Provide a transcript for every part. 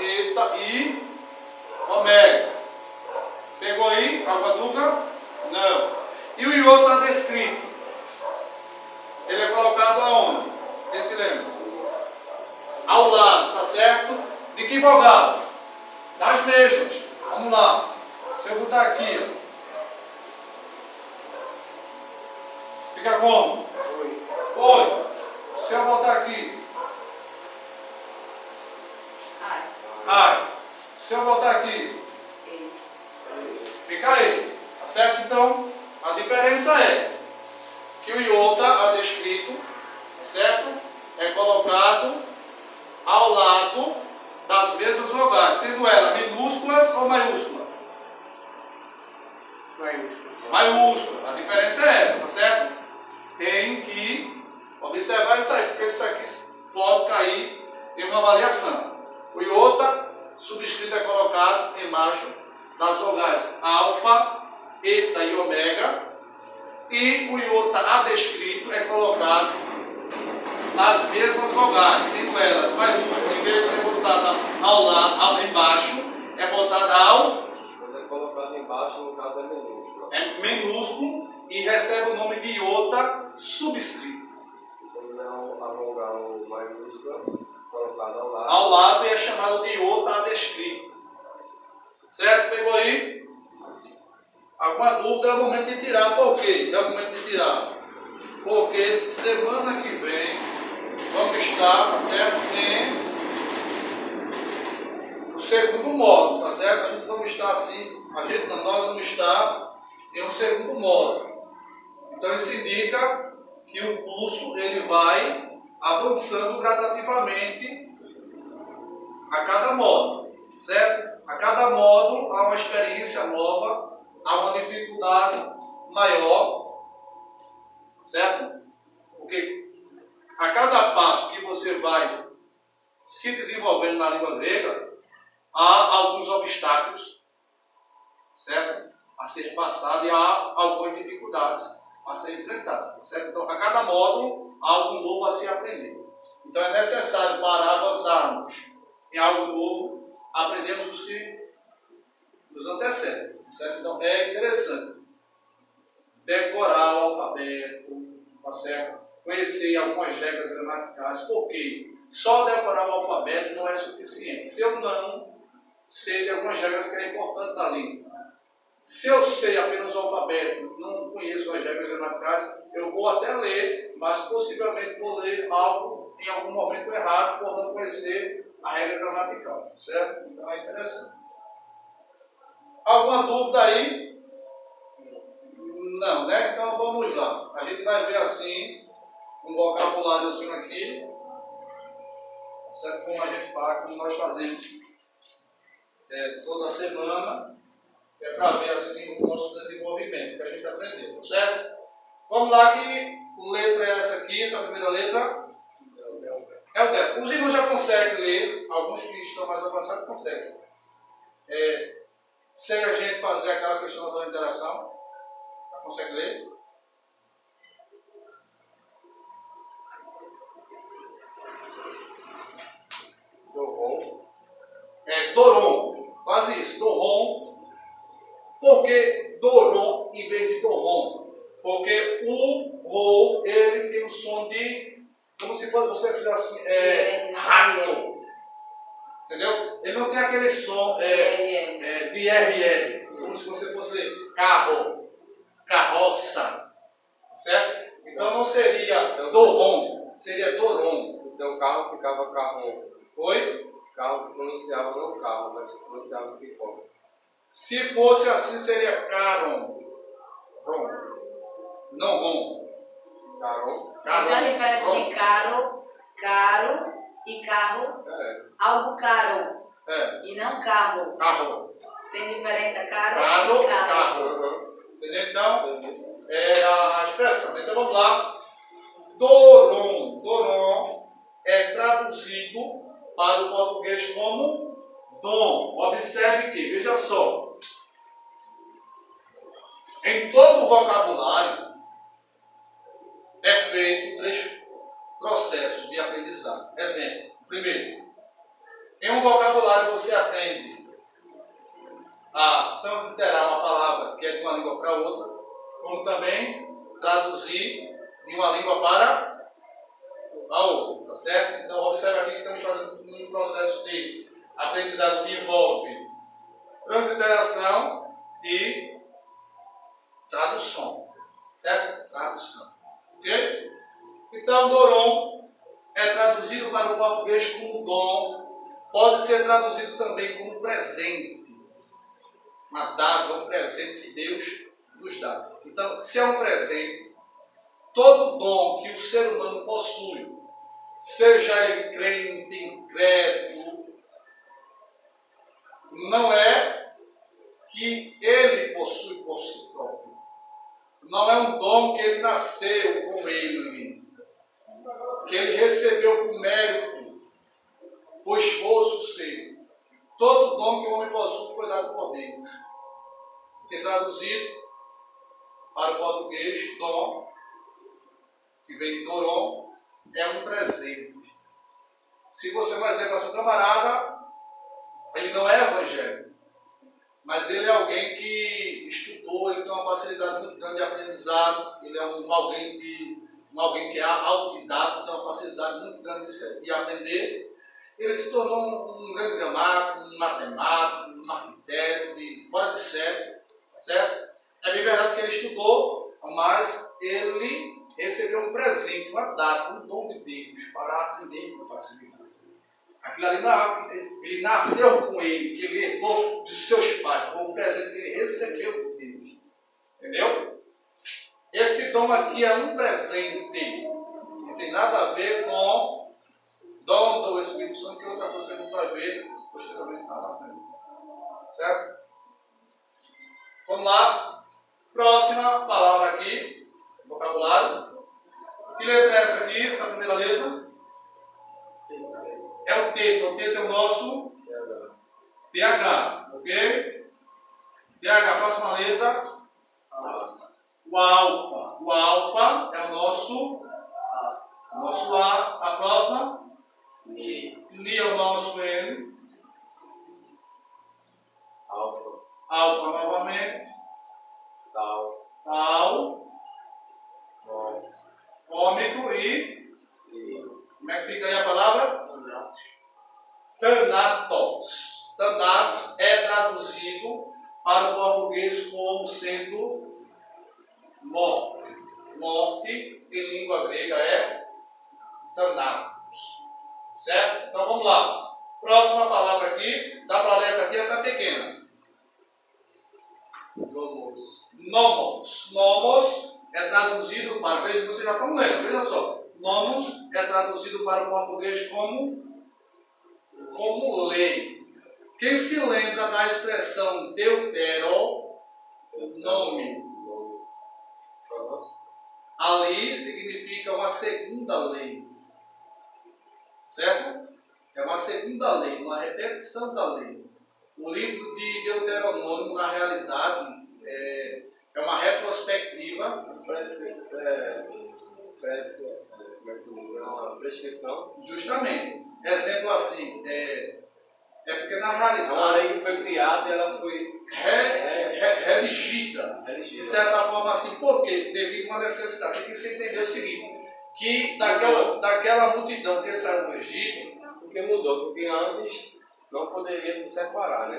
eta e ômega. Pegou aí? Alguma dúvida? Não. E o iota está descrito. Ele é colocado aonde? Quem se lembra? Ao lado, tá certo? De que vogal? Das mesmas. Vamos lá. Se eu botar aqui, ó. Fica como? Oi. Se eu botar aqui. Ai. Se eu botar aqui. Fica esse. Tá certo? Então, a diferença é que o iota adescrito, tá certo? É colocado ao lado das mesmas vogais, sendo elas minúsculas ou maiúsculas? Maiúscula. A diferença é essa, tá certo? Tem que observar isso aí, porque isso aqui pode cair em uma avaliação. O iota subscrito é colocado embaixo das vogais alfa, eta e ômega, e o iota adescrito é colocado nas mesmas vogais, sendo elas maiúsculas, em vez de ser botada ao lado, embaixo, é botada ao... Quando é colocado embaixo, no caso é minúsculo. É minúsculo e recebe o nome de iota subscrito. Quando não a vogal maiúscula, colocado ao lado. Ao lado e é chamado de iota adescrito. Certo? Pegou aí? Alguma dúvida? É o momento de tirar. Por quê? É o momento de tirar. Porque semana que vem vamos estar, tá certo? Em o segundo módulo, tá certo? A gente vamos estar assim, nós vamos estar em um segundo módulo. Então isso indica que o curso ele vai avançando gradativamente a cada módulo, certo? A cada módulo há uma experiência nova, há uma dificuldade maior, certo? Porque a cada passo que você vai se desenvolvendo na língua grega, há alguns obstáculos, certo? A ser passado e há algumas dificuldades a ser enfrentadas, certo? Então, a cada módulo há algo novo a se aprender. Então, é necessário para avançarmos em algo novo, aprendemos os que nos antecedem, certo? Então, é interessante decorar o alfabeto, tá certo? Conhecer algumas regras gramaticais, porque só decorar o alfabeto não é suficiente. Se eu não sei de algumas regras que é importante na língua, se eu sei apenas o alfabeto, não conheço as regras gramaticais, eu vou até ler, mas possivelmente vou ler algo em algum momento errado por não conhecer a regra gramatical, certo? Então é interessante. Alguma dúvida aí? Não, né? Então vamos lá. A gente vai ver assim, um vocabuláriozinho aqui, certo? Como a gente faz, como nós fazemos toda semana, é para ver assim o nosso desenvolvimento, que a gente aprendeu, certo? Vamos lá, que letra é essa aqui, essa primeira letra? É o Del. Os irmãos já conseguem ler, alguns que estão mais avançados conseguem. Sem a gente fazer aquela questão da interação. Já consegue ler? Doron. Doron. Quase isso. Doron. Por que Doron em vez de Doron? Porque o Rou, ele tem um som de, como se fosse você fizesse assim, rato. Entendeu? Ele não tem aquele som de RL, como se você fosse carro, carroça, certo? Então não seria Doron, seria Doron. Então o carro ficava carrom. Oi? Carro se pronunciava não carro, mas se pronunciava picó. Se fosse assim seria Caron. Rom. Não Rom. Caron. Então a diferença de caro e carro, algo caro e não carro. Carro. Tem diferença caro Caro, e carro. carro. Entendeu? Então, é a expressão. Então vamos lá. Doron. Doron é traduzido para o português como dom. Observe que, veja só. Em todo o vocabulário é feito 3 processos de aprendizado. Exemplo. Primeiro, Em um vocabulário você aprende a transliterar uma palavra que é de uma língua para outra, como também traduzir de uma língua para a outra, tá certo? Então observe aqui que estamos fazendo um processo de aprendizado que envolve transliteração e tradução, certo? Tradução, ok? Então, doron é traduzido para o português como dom, pode ser traduzido também como presente, uma dádiva, um presente que Deus nos dá. Então, se é um presente, todo dom que o ser humano possui, seja ele crente, incrédulo, não é que ele possui por si próprio. Não é um dom que ele nasceu com ele, que ele recebeu por mérito, por esforço seu. Todo dom que o homem possui foi dado por Deus. Que traduzido para o português, dom, que vem de doron, é um presente. Se você, por exemplo, a seu camarada, ele não é evangélico, mas ele é alguém que estudou, ele tem uma facilidade muito grande de aprendizado, ele é alguém que é autodidata, tem uma facilidade muito grande de aprender. Ele se tornou um grande gramático, um matemático, um arquiteto, fora de série, certo? É bem verdade que ele estudou, mas ele recebeu um presente, uma dádiva, um dom de Deus para aprender com facilidade. Aquilo ali ele nasceu com ele, que ele herdou dos seus pais, foi um presente que ele recebeu de Deus. Entendeu? Esse dom aqui é um presente, não tem nada a ver com dom do Espírito Santo, que é outra coisa que a gente vai ver posteriormente lá na frente. Certo? Vamos lá. Próxima palavra aqui, vocabulário. Que letra é essa aqui, essa primeira letra? É o T. O T é o nosso TH, ok? TH, próxima letra. O alfa. O alfa é o nosso A. A próxima? Ni. Ni é o nosso N. Alfa novamente. Tal. Ômico e? Como é que fica aí a palavra? Thanatos. Thanatos é traduzido para o português como sendo morte. Morte em língua grega é Thanatos. Certo? Então vamos lá. Próxima palavra aqui, dá para ler essa aqui, essa pequena. Nomos. Nomos é traduzido para, veja, vocês já estão lendo, veja só. Nomos é traduzido para o português como lei. Quem se lembra da expressão deutero, nome, ali significa uma segunda lei. Certo? É uma segunda lei, uma repetição da lei. O livro de Deuteronômio, na realidade, é uma retrospectiva. Parece uma prescrição. Justamente. Exemplo assim, porque na realidade. É uma lei que foi criada e ela foi redigida. De certa forma assim, por quê? Devido a uma necessidade. Tem que se entender o seguinte, que daquela multidão que saiu do Egito. Porque mudou, porque antes não poderia se separar, né?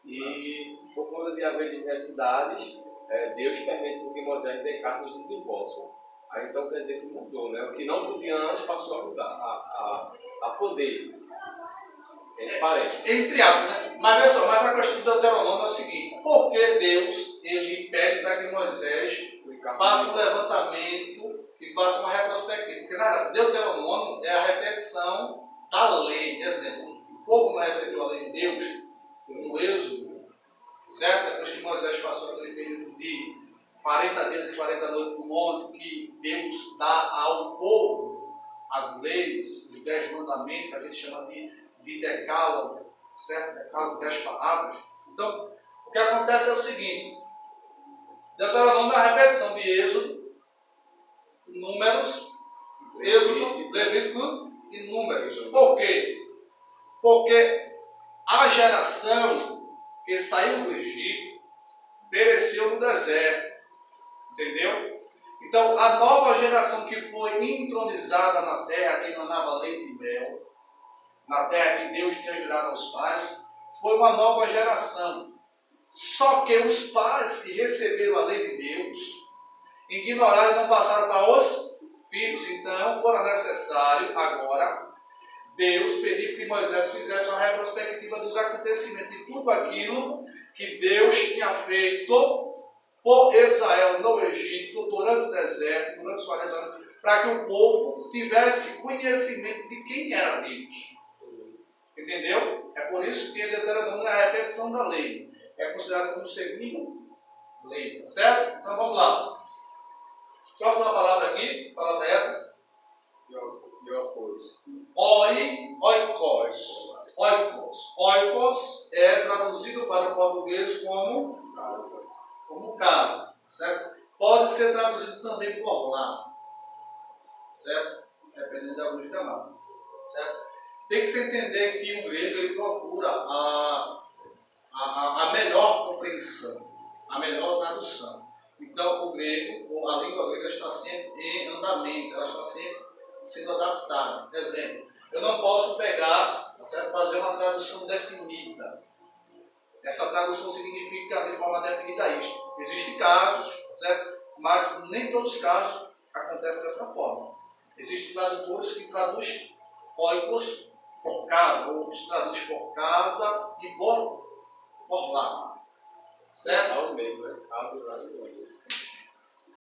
E por conta de haver diversidades, Deus permite que Moisés dê cartas de divórcio. Aí então quer dizer que mudou, né? O que não podia antes passou a mudar, a poder. Entre aspas, né? Mas pessoal, mas a questão do Deuteronômio é o seguinte: por que Deus ele pede para que Moisés faça um levantamento e faça uma retrospectiva? Porque nada, Deuteronômio é a repetição da lei. Exemplo, o povo não recebeu a lei de Deus no Êxodo, certo? Depois que Moisés passou aquele período de 40 dias e 40 noites no monte, que Deus dá ao povo as leis, os 10 mandamentos, que a gente chama de decálogo, certo? Decálogo, 10 palavras. Então, o que acontece é o seguinte: Deuteronômio é a repetição de Êxodo, Números, Êxodo, Levítico e Números. Por quê? Porque a geração que saiu do Egito pereceu no deserto. Entendeu? Então, a nova geração que foi entronizada na terra, que manava leite e mel, na terra que Deus tinha jurado aos pais, foi uma nova geração. Só que os pais que receberam a lei de Deus ignoraram e não passaram para os filhos. Então, fora necessário agora Deus pediu que Moisés fizesse uma retrospectiva dos acontecimentos, de tudo aquilo que Deus tinha feito por Israel no Egito, durante o deserto, durante os 40 anos, para que o povo tivesse conhecimento de quem era Deus. Entendeu? É por isso que Deuteronômio é a repetição da lei. É considerado como segundo lei. Tá certo? Então vamos lá. Próxima palavra aqui, a palavra é essa. Oikos. Oikos é traduzido para o português como casa, certo? Pode ser traduzido também por lá, certo? Dependendo da luz da mão, certo? Tem que se entender que o grego ele procura a melhor compreensão, a melhor tradução. Então, o grego, a língua grega está sempre em andamento, ela está sempre sendo adaptada. Por exemplo, eu não posso pegar, tá certo? Fazer uma tradução definida. Essa tradução significa de forma definida isto. Existem casos, tá certo? Mas nem todos os casos acontecem dessa forma. Existem tradutores que traduzem oikos por casa, outros traduzem por casa e por lá. Certo? É o mesmo, né? Casa e lá de novo.